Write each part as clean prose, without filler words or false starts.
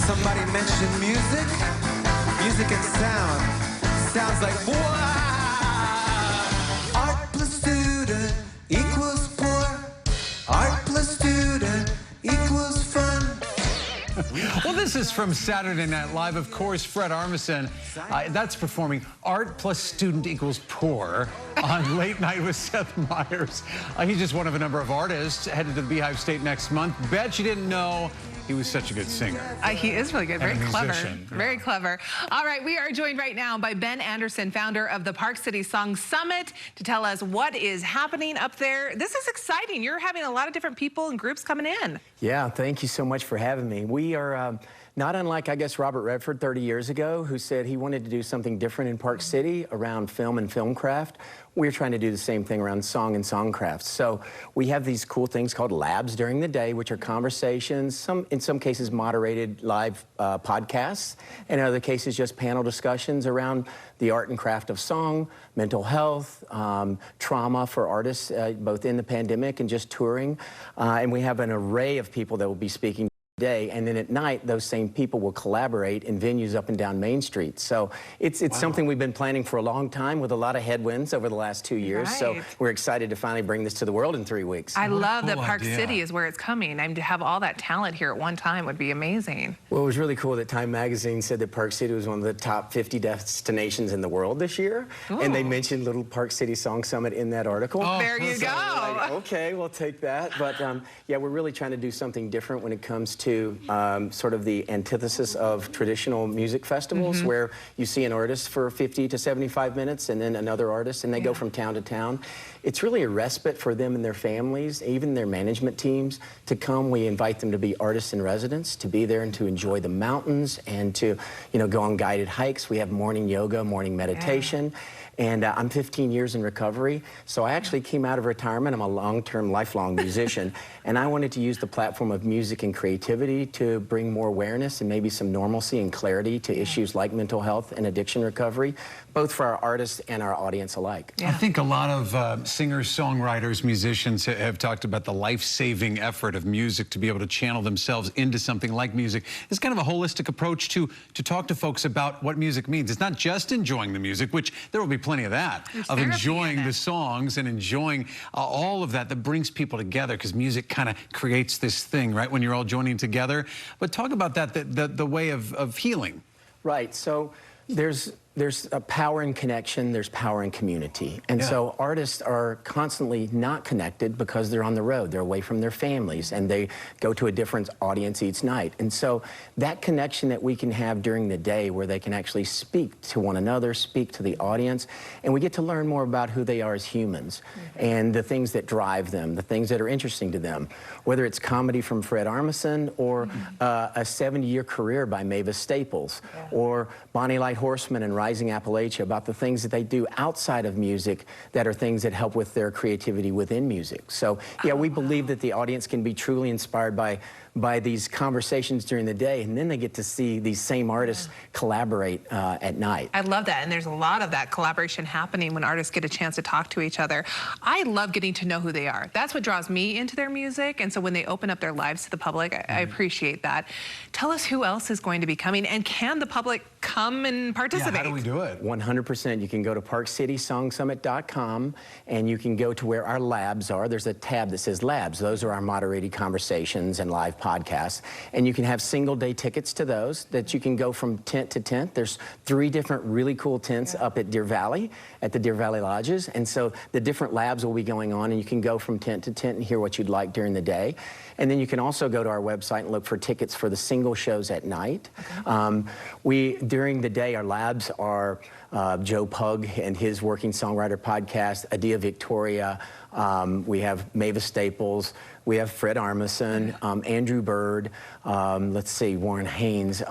Somebody mentioned music. Music and sound. Sounds like wow. Art plus student equals poor. Art plus student equals fun. Well, this is from Saturday Night Live. Of course, Fred Armisen, that's performing Art plus Student equals Poor on Late Night with Seth Meyers. He's just one of a number of artists headed to the Beehive State next month. Bet you didn't know he was such a good singer. He is really good, very clever, musician. very clever. All right, we are joined right now by Ben Anderson, founder of the Park City Song Summit, to tell us what is happening up there. This is exciting. You're having a lot of different people and groups coming in. Yeah, thank you so much for having me. We are not unlike, I guess, Robert Redford 30 years ago, who said he wanted to do something different in Park City around film and film craft. We're trying to do the same thing around song and songcraft. So we have these cool things called labs during the day, which are conversations, in some cases moderated live podcasts, and in other cases just panel discussions around the art and craft of song, mental health, trauma for artists, both in the pandemic and just touring. And we have an array of people that will be speaking day, and then at night those same people will collaborate in venues up and down Main Street. So it's something we've been planning for a long time with a lot of headwinds over the last 2 years. Right. So we're excited to finally bring this to the world in 3 weeks. I love that cool Park idea. City is where it's coming. I mean, to have all that talent here at one time would be amazing. Well, it was really cool that Time Magazine said that Park City was one of the top 50 destinations in the world this year. Ooh. And they mentioned Little Park City Song Summit in that article. Oh, there you So go. we're like, okay, we'll take that. But yeah, we're really trying to do something different when it comes to sort of the antithesis of traditional music festivals, where you see an artist for 50 to 75 minutes and then another artist, and they go from town to town. It's really a respite for them and their families, even their management teams, to come. We invite them to be artists in residence, to be there and to enjoy the mountains and to, go on guided hikes. We have morning yoga, morning meditation. And I'm 15 years in recovery, so I actually came out of retirement. I'm a long-term, lifelong musician, and I wanted to use the platform of music and creativity to bring more awareness and maybe some normalcy and clarity to issues like mental health and addiction recovery, both for our artists and our audience alike. I think a lot of singers, songwriters, musicians have talked about the life-saving effort of music to be able to channel themselves into something like music. It's kind of a holistic approach to talk to folks about what music means. It's not just enjoying the music, which there will be plenty of that, of enjoying the songs and enjoying all of that brings people together, because music kind of creates this thing, right, when you're all joining together. But talk about that, the way of healing. Right, so there's a power in connection, there's power in community. And so artists are constantly not connected because they're on the road, they're away from their families, and they go to a different audience each night. And so that connection that we can have during the day, where they can actually speak to one another, speak to the audience, and we get to learn more about who they are as humans and the things that drive them, the things that are interesting to them, whether it's comedy from Fred Armisen or a 70-year career by Mavis Staples or Bonnie Light Horseman and Rising Appalachia, about the things that they do outside of music that are things that help with their creativity within music. So yeah, we believe that the audience can be truly inspired by these conversations during the day, and then they get to see these same artists collaborate at night. I love that, and there's a lot of that collaboration happening when artists get a chance to talk to each other. I love getting to know who they are. That's what draws me into their music, and so when they open up their lives to the public, I appreciate that. Tell us who else is going to be coming, and can the public come and participate? Yeah, how do we do it? 100%. You can go to parkcitysongsummit.com, and you can go to where our labs are. There's a tab that says labs. Those are our moderated conversations and live podcasts, and you can have single-day tickets to those that you can go from tent to tent. There's 3 different really cool tents up at Deer Valley, at the Deer Valley Lodges, and so the different labs will be going on, and you can go from tent to tent and hear what you'd like during the day. And then you can also go to our website and look for tickets for the single shows at night. During the day, our labs are Joe Pug and his Working Songwriter podcast, Adia Victoria, we have Mavis Staples, we have Fred Armisen, Andrew Bird, let's see, Warren Haynes.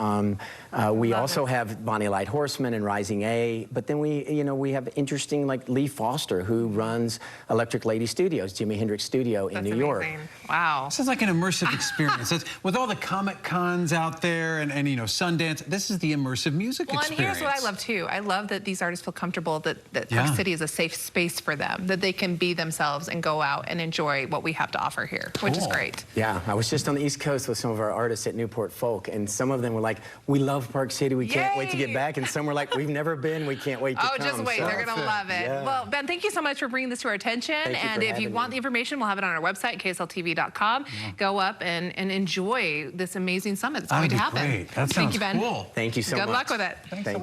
We also have Bonnie Light Horseman and Rising A, but then we have interesting like Lee Foster, who runs Electric Lady Studios, Jimi Hendrix Studio in New York. Wow. Sounds like an immersive experience. With all the Comic Cons out there and Sundance, this is the immersive music experience. And here's what I love too. I love that these artists feel comfortable that Park City is a safe space for them, that they can be themselves and go out and enjoy what we have to offer here. here, which is great. Yeah, I was just on the East Coast with some of our artists at Newport Folk, and some of them were like, we love Park City, we can't wait to get back, and some were like, we've never been, we can't wait to come. Oh, just wait, they're going to love it. Yeah. Well, Ben, thank you so much for bringing this to our attention, and if you want the information, we'll have it on our website, ksltv.com. Go up and enjoy this amazing summit. It's going to happen. Great. That sounds Thank you, Ben. cool. Thank you so much. Good luck with it. Thank you.